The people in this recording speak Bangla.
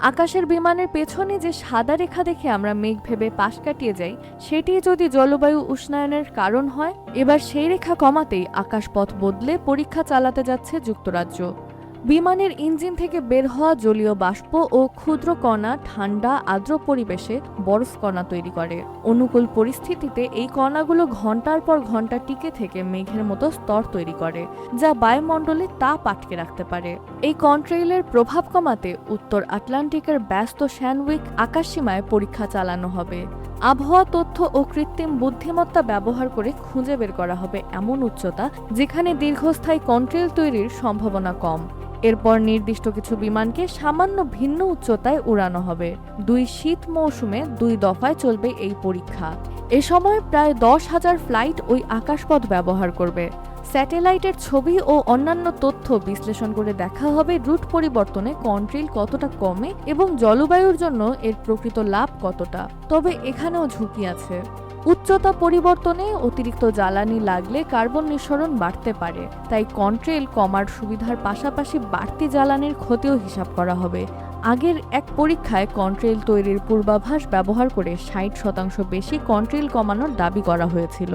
আকাশের বিমানের পেছনে যে সাদা রেখা দেখে আমরা মেঘ ভেবে পাশ কাটিয়ে যাই, সেটি যদি জলবায়ু উষ্ণায়নের কারণ হয়, এবার সেই রেখা কমাতেই আকাশপথ বদলে পরীক্ষা চালাতে যাচ্ছে যুক্তরাজ্য। বিমানের ইঞ্জিন থেকে বের হওয়া জলীয় বাষ্প ও ক্ষুদ্র কণা ঠান্ডা আর্দ্র পরিবেশে বরফ কণা তৈরি করে। অনুকূল পরিস্থিতিতে এই কণাগুলো ঘন্টার পর ঘন্টা টিকে থেকে মেঘের মতো স্তর তৈরি করে, যা বায়ুমণ্ডলে তাপ আটকে রাখতে পারে। এই কন্ট্রেইলের প্রভাব কমাতে উত্তর আটলান্টিকের ব্যস্ত স্যান্ডউইক আকাশসীমায় পরীক্ষা চালানো হবে। আবহাওয়া তথ্য ও কৃত্রিম বুদ্ধিমত্তা ব্যবহার করে খুঁজে বের করা হবে এমন উচ্চতা যেখানে দীর্ঘস্থায়ী কন্ট্রেইল তৈরির সম্ভাবনা কম। এরপর নির্দিষ্ট কিছু বিমানকে সামান্য ভিন্ন উচ্চতায় উড়ানো হবে। 2 শীত মৌসুমে 2 দফায় চলবে এই পরীক্ষা। এ সময় প্রায় 10,000 ফ্লাইট ওই আকাশপথ ব্যবহার করবে। স্যাটেলাইটের ছবি ও অন্যান্য তথ্য বিশ্লেষণ করে দেখা হবে রুট পরিবর্তনে কন্ট্রেইল কতটা কমে এবং জলবায়ুর জন্য এর প্রকৃত লাভ কতটা। তবে এখানেও ঝুঁকি আছে। উচ্চতা পরিবর্তনে অতিরিক্ত জ্বালানি লাগলে কার্বন নিঃসরণ বাড়তে পারে, তাই কন্ট্রেইল কমার সুবিধার পাশাপাশি বাড়তি জ্বালানির ক্ষতিও হিসাব করা হবে। আগের এক পরীক্ষায় কন্ট্রেইল তৈরির পূর্বাভাস ব্যবহার করে 60% বেশি কন্ট্রেইল কমানোর দাবি করা হয়েছিল।